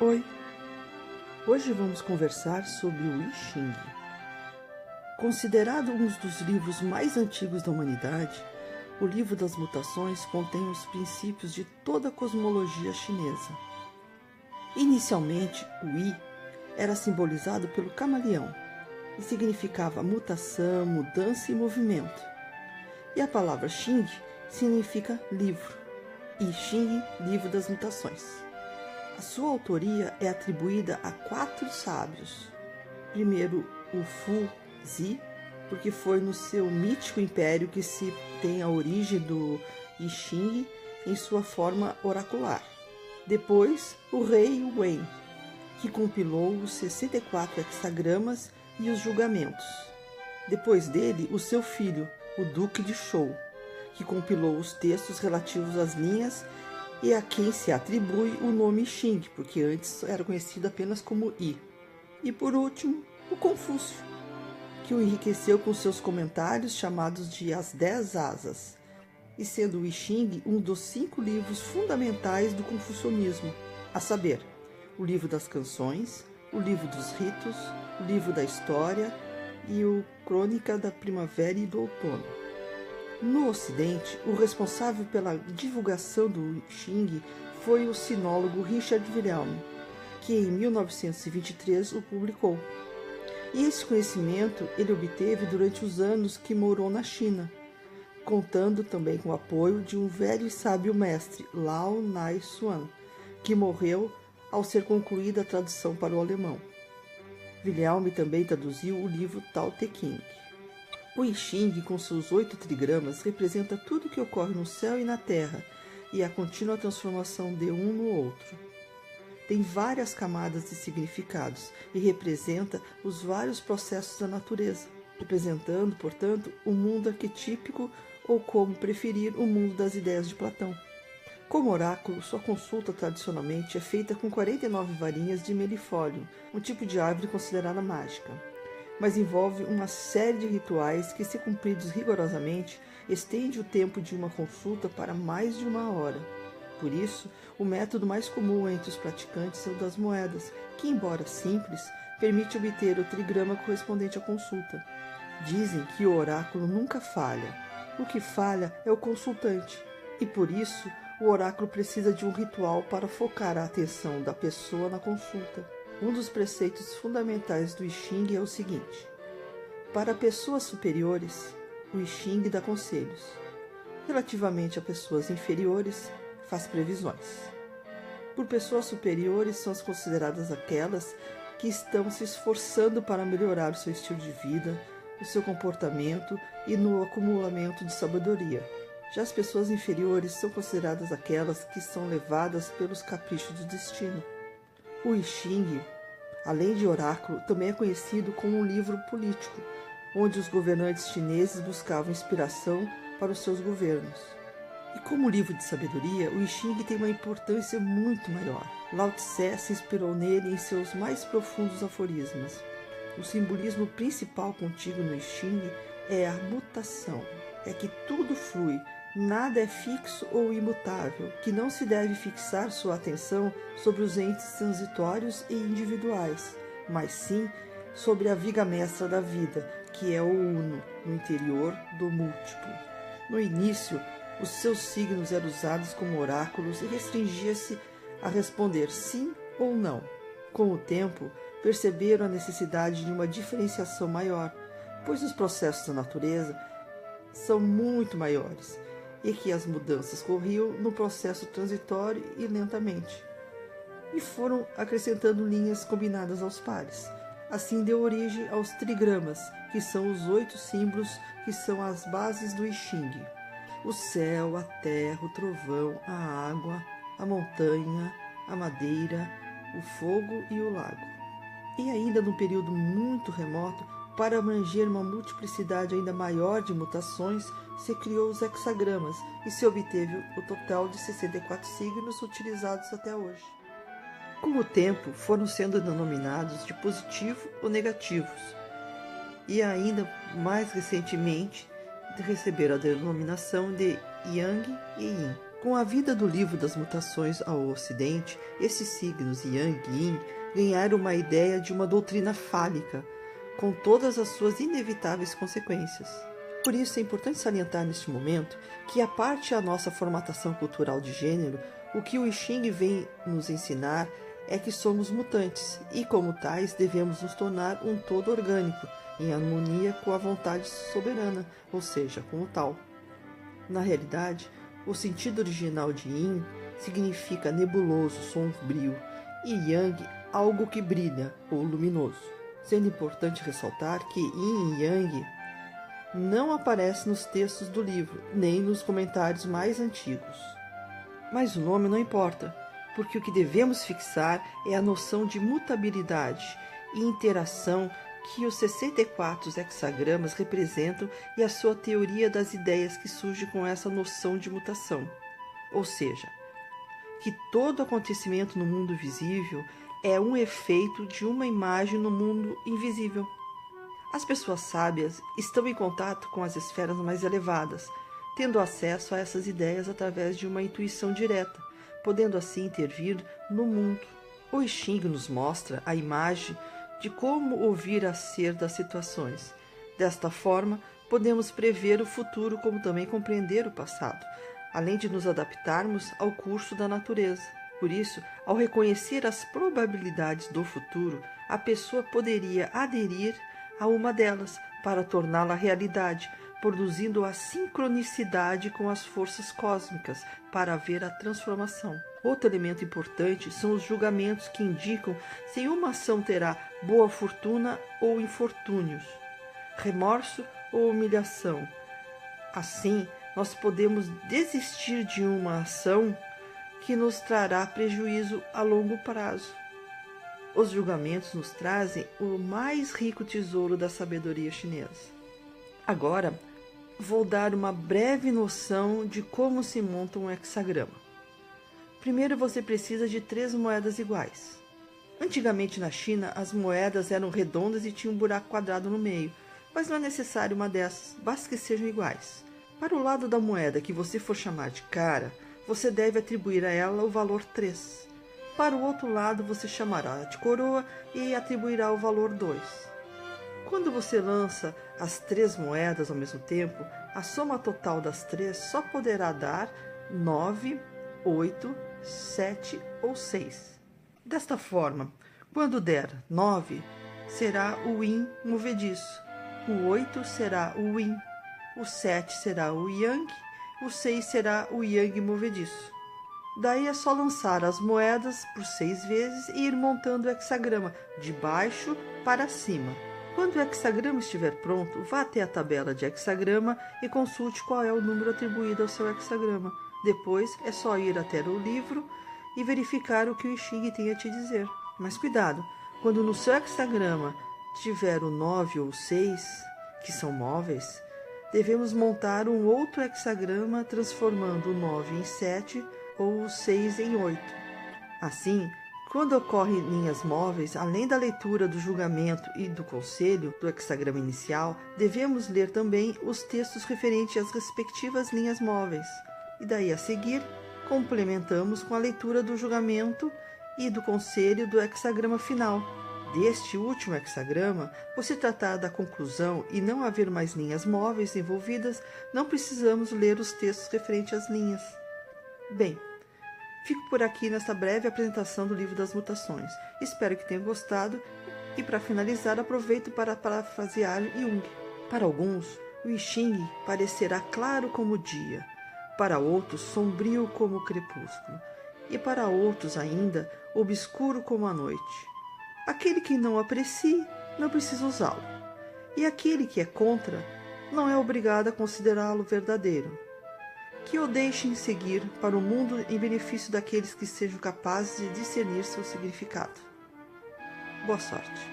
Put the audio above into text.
Oi, hoje vamos conversar sobre o I Ching. Considerado um dos livros mais antigos da humanidade, o Livro das Mutações contém os princípios de toda a cosmologia chinesa. Inicialmente, o I era simbolizado pelo camaleão e significava mutação, mudança e movimento. E a palavra Xing significa livro, I Ching, Livro das Mutações. A sua autoria é atribuída a 4 sábios. Primeiro, o Fu Zi, porque foi no seu mítico império que se tem a origem do I Ching em sua forma oracular. Depois, o rei Wen, que compilou os 64 hexagramas e os julgamentos. Depois dele, o seu filho, o Duque de Zhou, que compilou os textos relativos às linhas e a quem se atribui o nome Xing, porque antes era conhecido apenas como I. E por último, o Confúcio, que o enriqueceu com seus comentários chamados de As 10 Asas, e sendo o I Ching um dos 5 livros fundamentais do confucionismo, a saber, o Livro das Canções, o Livro dos Ritos, o Livro da História e o Crônica da Primavera e do Outono. No Ocidente, o responsável pela divulgação do I Ching foi o sinólogo Richard Wilhelm, que em 1923 o publicou. E esse conhecimento ele obteve durante os anos que morou na China, contando também com o apoio de um velho e sábio mestre, Lao Nai Xuan, que morreu ao ser concluída a tradução para o alemão. Wilhelm também traduziu o livro Tao Te Ching. O I Ching, com seus 8 trigramas, representa tudo o que ocorre no céu e na terra e a contínua transformação de um no outro. Tem várias camadas de significados e representa os vários processos da natureza, representando, portanto, o mundo arquetípico ou, como preferir, o mundo das ideias de Platão. Como oráculo, sua consulta tradicionalmente é feita com 49 varinhas de melifólio, um tipo de árvore considerada mágica, mas envolve uma série de rituais que, se cumpridos rigorosamente, estende o tempo de uma consulta para mais de 1 hora. Por isso, o método mais comum entre os praticantes é o das moedas, que, embora simples, permite obter o trigrama correspondente à consulta. Dizem que o oráculo nunca falha. O que falha é o consultante, e por isso o oráculo precisa de um ritual para focar a atenção da pessoa na consulta. Um dos preceitos fundamentais do I Ching é o seguinte: para pessoas superiores, o I Ching dá conselhos. Relativamente a pessoas inferiores, faz previsões. Por pessoas superiores são as consideradas aquelas que estão se esforçando para melhorar o seu estilo de vida, o seu comportamento e no acumulamento de sabedoria. Já as pessoas inferiores são consideradas aquelas que são levadas pelos caprichos do destino. O I Ching, além de oráculo, também é conhecido como um livro político, onde os governantes chineses buscavam inspiração para os seus governos. E como livro de sabedoria, o I Ching tem uma importância muito maior. Lao Tse se inspirou nele em seus mais profundos aforismos. O simbolismo principal contido no I Ching é a mutação, é que tudo flui, nada é fixo ou imutável, que não se deve fixar sua atenção sobre os entes transitórios e individuais, mas sim sobre a viga mestra da vida, que é o uno, no interior do múltiplo. No início, os seus signos eram usados como oráculos e restringia-se a responder sim ou não. Com o tempo, perceberam a necessidade de uma diferenciação maior, pois os processos da natureza são muito maiores e que as mudanças corriam no processo transitório e lentamente. E foram acrescentando linhas combinadas aos pares. Assim deu origem aos trigramas, que são os 8 símbolos que são as bases do I Ching: o céu, a terra, o trovão, a água, a montanha, a madeira, o fogo e o lago. E ainda num período muito remoto, para abranger uma multiplicidade ainda maior de mutações, se criou os hexagramas e se obteve o total de 64 signos utilizados até hoje. Com o tempo, foram sendo denominados de positivo ou negativos, e ainda mais recentemente receberam a denominação de Yang e Yin, Com a vida do livro das mutações ao Ocidente, esses signos Yang e Yin ganharam uma ideia de uma doutrina fálica, com todas as suas inevitáveis consequências. Por isso é importante salientar neste momento que, à parte a nossa formatação cultural de gênero, o que o I Ching vem nos ensinar é que somos mutantes e, como tais, devemos nos tornar um todo orgânico, em harmonia com a vontade soberana, ou seja, com o Tao. Na realidade, o sentido original de Yin significa nebuloso, sombrio, e Yang, algo que brilha ou luminoso. Sendo importante ressaltar que Yin e Yang não aparecem nos textos do livro, nem nos comentários mais antigos. Mas o nome não importa, porque o que devemos fixar é a noção de mutabilidade e interação que os 64 hexagramas representam e a sua teoria das ideias que surge com essa noção de mutação. Ou seja, que todo acontecimento no mundo visível é um efeito de uma imagem no mundo invisível. As pessoas sábias estão em contato com as esferas mais elevadas, tendo acesso a essas ideias através de uma intuição direta, podendo assim intervir no mundo. O I Ching nos mostra a imagem de como ouvir a ser das situações. Desta forma, podemos prever o futuro como também compreender o passado, além de nos adaptarmos ao curso da natureza. Por isso, ao reconhecer as probabilidades do futuro, a pessoa poderia aderir a uma delas para torná-la realidade, produzindo a sincronicidade com as forças cósmicas para haver a transformação. Outro elemento importante são os julgamentos que indicam se uma ação terá boa fortuna ou infortúnios, remorso ou humilhação. Assim, nós podemos desistir de uma ação que nos trará prejuízo a longo prazo. Os julgamentos nos trazem o mais rico tesouro da sabedoria chinesa. Agora, vou dar uma breve noção de como se monta um hexagrama. Primeiro, você precisa de 3 moedas iguais. Antigamente na China, as moedas eram redondas e tinham um buraco quadrado no meio, mas não é necessário uma dessas, basta que sejam iguais. Para o lado da moeda que você for chamar de cara, você deve atribuir a ela o valor 3. Para o outro lado, você chamará de coroa e atribuirá o valor 2. Quando você lança as 3 moedas ao mesmo tempo, a soma total das 3 só poderá dar 9, 8, 7 ou 6. Desta forma, quando der 9, será o Yin movediço, o 8 será o Yin, o 7 será o Yang, o 6 será o Yang movediço. Daí é só lançar as moedas por 6 vezes e ir montando o hexagrama de baixo para cima. Quando o hexagrama estiver pronto, vá até a tabela de hexagrama e consulte qual é o número atribuído ao seu hexagrama. Depois é só ir até o livro e verificar o que o I Ching tem a te dizer. Mas cuidado, quando no seu hexagrama tiver o 9 ou o 6, que são móveis, devemos montar um outro hexagrama transformando o 9 em 7 ou o 6 em 8. Assim, quando ocorrem linhas móveis, além da leitura do julgamento e do conselho do hexagrama inicial, devemos ler também os textos referentes às respectivas linhas móveis. E daí a seguir, complementamos com a leitura do julgamento e do conselho do hexagrama final. Deste último hexagrama, por se tratar da conclusão e não haver mais linhas móveis envolvidas, não precisamos ler os textos referentes às linhas. Bem, fico por aqui nesta breve apresentação do livro das mutações. Espero que tenham gostado e, para finalizar, aproveito para parafrasear Jung. Para alguns, o I Ching parecerá claro como o dia, para outros sombrio como o crepúsculo, e para outros ainda obscuro como a noite. Aquele que não aprecie não precisa usá-lo, e aquele que é contra não é obrigado a considerá-lo verdadeiro. Que o deixem seguir para o mundo em benefício daqueles que sejam capazes de discernir seu significado. Boa sorte.